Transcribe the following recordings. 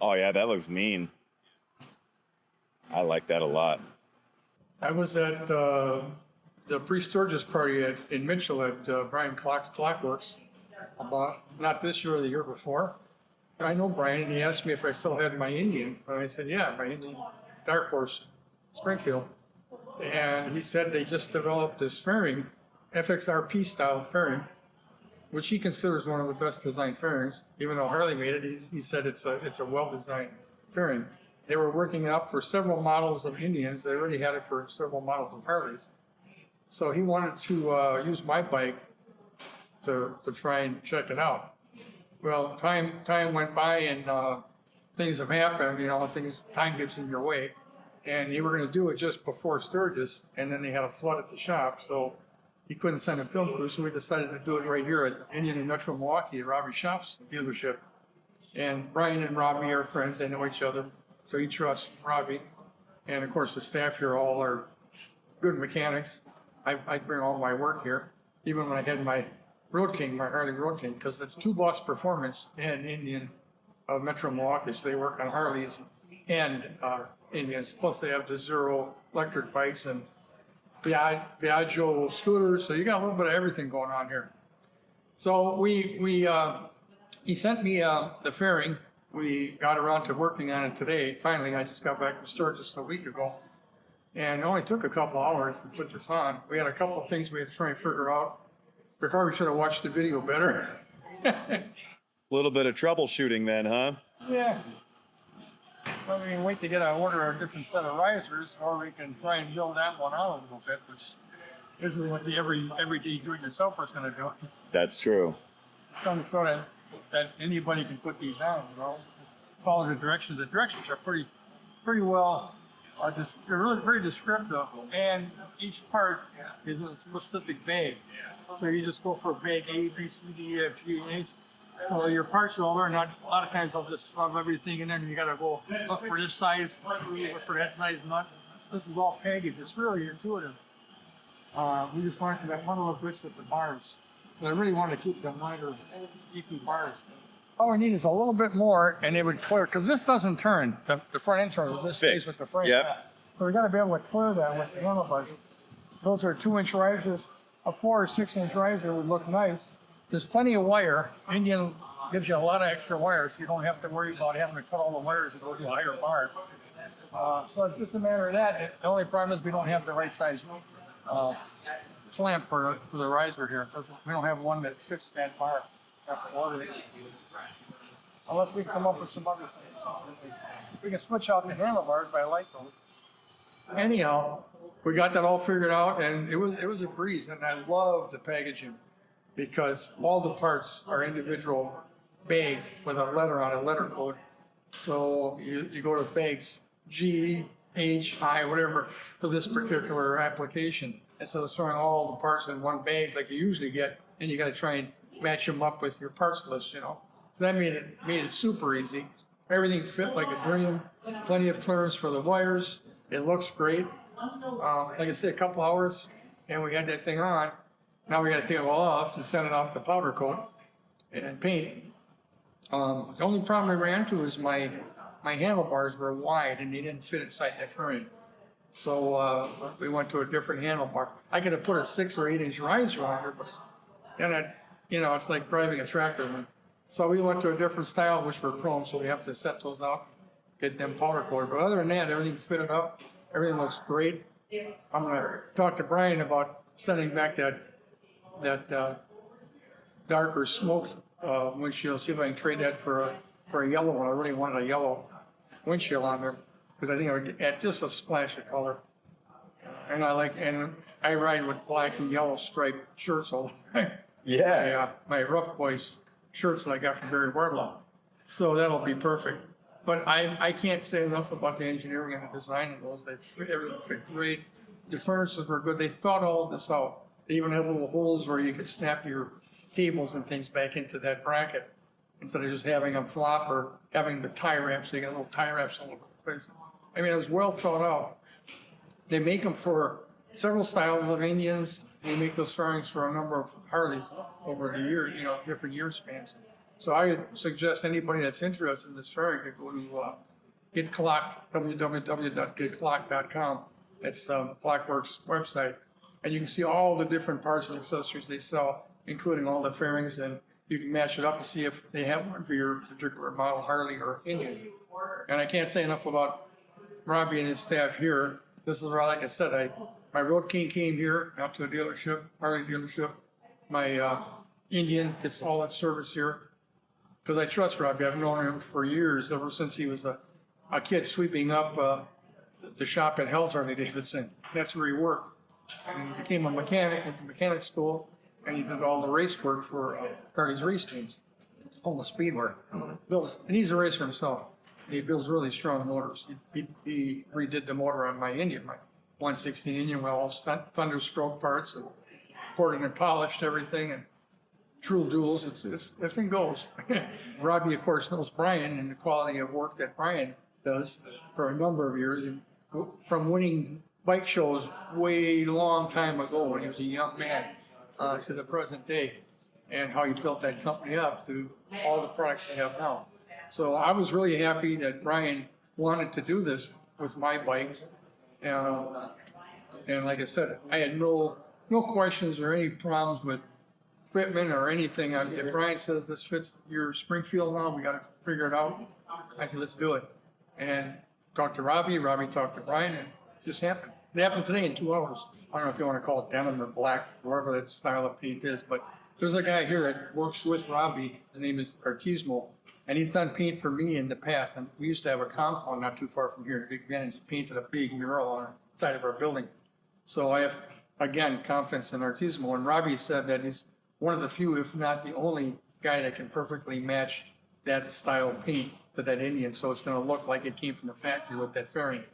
Oh yeah, that looks mean. I like that a lot. I was at the pre-Sturgis party in Mitchell at Brian Klock's Works about, not this year or the year before. I know Brian, and he asked me if I still had my Indian, and I said, yeah, my Indian Darkhorse, Springfield. And he said they just developed this fairing, FXRP style fairing, which he considers one of the best designed fairings. Even though Harley made it, he said it's a well-designed fairing. They were working it up for several models of Indians. They already had it for several models of Harleys. So he wanted to use my bike to try and check it out. Well, time went by and things have happened, time gets in your way. And they were going to do it just before Sturgis, and then they had a flood at the shop, so he couldn't send a film crew, so we decided to do it right here at Indian and Metro Milwaukee at Robbie Shop's dealership. And Brian and Robbie are friends, they know each other, so he trusts Robbie. And of course, the staff here all are good mechanics. I bring all my work here, even when I had my Road King, my Harley Road King, because it's Two Boss Performance and Indian of Metro Milwaukee, so they work on Harleys and Indians. Plus, they have the Zero electric bikes and Piaggio scooters, so you got a little bit of everything going on here. So he sent me the fairing. We got around to working on it today. Finally, I just got back from Sturgis a week ago, and it only took a couple hours to put this on. We had a couple of things we had to try and figure out. We probably should have watched the video better. A little bit of troubleshooting then, huh? Yeah. Well, we can wait to get an order a different set of risers, or we can try and build that one out a little bit, which isn't what the everyday do-it-yourselfer is going to do. That's true. Trying to show that anybody can put these on, follow the directions. The directions are pretty well, they're really very descriptive, and each part is in a specific bag. So you just go for bag A, B, C, D, E, F, G, and H. So your parts will learn. A lot of times they'll just shove everything in there, and you got to go look for this size, look for that size nut. This is all packaged. It's really intuitive. We just wanted that one little bridge with the bars. But I really wanted to keep them lighter, beefy bars. All we need is a little bit more, and it would clear, because this doesn't turn. The front end turns. This stays with the frame. Yep. So we got to be able to clear that with the handlebars. Those are 2-inch risers. A 4 or 6-inch riser would look nice. There's plenty of wire. Indian gives you a lot of extra wires. You don't have to worry about having to cut all the wires and go to a higher bar. So it's just a matter of that. The only problem is we don't have the right size clamp for the riser here. We don't have one that fits that bar. Unless we come up with some other things. We can switch out the handlebars, but I like those. Anyhow, we got that all figured out, and it was a breeze. And I love the packaging, because all the parts are individual bagged with a letter on it, letter code. So you go to bags G, H, I, whatever, for this particular application. Instead of throwing all the parts in one bag like you usually get, and you got to try and match them up with your parts list, So that made it super easy. Everything fit like a dream. Plenty of clearance for the wires. It looks great. Like I said, a couple hours, and we had that thing on. Now we got to take it all off and send it off to powder coat and paint. The only problem I ran into is my handlebars were wide and they didn't fit inside that frame. So we went to a different handlebar. I could have put a 6 or 8-inch riser on there, but then it's like driving a tractor. So we went to a different style, which were chrome, so we have to set those out, get them powder coated. But other than that, everything fitted up. Everything looks great. I'm going to talk to Brian about sending back that darker smoked windshield, see if I can trade that for a yellow one. I really wanted a yellow windshield on there, because I think I would add just a splash of color. And I ride with black and yellow striped shirts all the time. Yeah. My Rough Boys shirts that I got from Barry Wardlaw. So that'll be perfect. But I can't say enough about the engineering and the design of those. Everything fit great. The furnaces were good. They thought all of this out. They even had little holes where you could snap your cables and things back into that bracket, instead of just having them flop or having the tie wraps. So you got little tie wraps all over the place. I mean, it was well thought out. They make them for several styles of Indians. They make those fairings for a number of Harleys over the year, different year spans. So I would suggest anybody that's interested in this fairing to go to Get Klock, www.getklock.com. That's Klockworks website. And you can see all the different parts and accessories they sell, including all the fairings, and you can match it up and see if they have one for your particular model, Harley or Indian. And I can't say enough about Robbie and his staff here. This is where, like I said, my Road King came here out to a dealership, Harley dealership. My Indian gets all that service here because I trust Robbie. I've known him for years, ever since he was a kid sweeping up the shop at Hell's Harley Davidson. That's where he worked. And he became a mechanic, went to mechanic school, and he did all the race work for Harley's race teams, all the speed work. And he's a racer himself. He builds really strong motors. He redid the motor on my Indian, my 116 Indian, with all thunder stroke parts, and ported and polished everything, and true duels. That thing goes. Robbie, of course, knows Brian and the quality of work that Brian does for a number of years, and from winning bike shows way long time ago when he was a young man to the present day, and how he built that company up to all the products they have now. So I was really happy that Brian wanted to do this with my bike. And like I said, I had no questions or any problems with fitment or anything. If Brian says this fits your Springfield now, we got to figure it out. I said, let's do it. And talked to Robbie talked to Brian, and it just happened. It happened today in 2 hours. I don't know if you want to call it denim or black, whatever that style of paint is, but there's a guy here that works with Robbie. His name is Artismo, and he's done paint for me in the past. And we used to have a compound not too far from here. Big Ben, he painted a big mural on the side of our building. So I have, again, confidence in Artismo. And Robbie said that he's one of the few, if not the only guy that can perfectly match that style of paint to that Indian. So it's going to look like it came from the factory with that fairing.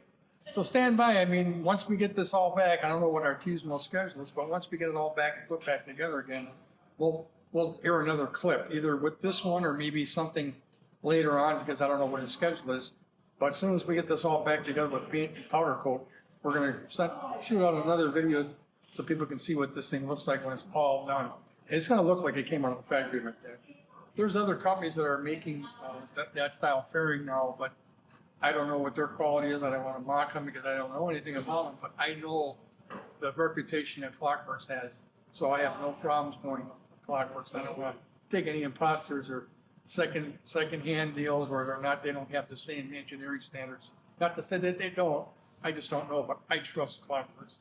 So stand by. I mean, once we get this all back, I don't know what Artismo's schedule is, but once we get it all back and put back together again, we'll air another clip, either with this one or maybe something later on, because I don't know what his schedule is. But as soon as we get this all back together with paint and powder coat, we're going to shoot out another video so people can see what this thing looks like when it's all done. It's going to look like it came out of the factory like that. There's other companies that are making that style fairing now, but I don't know what their quality is. I don't want to mock them because I don't know anything about them, but I know the reputation that Klockworks has. So I have no problems going to Klockworks. I don't want to take any imposters or second-hand deals where they don't have the same engineering standards. Not to say that they don't. I just don't know, but I trust Klockworks.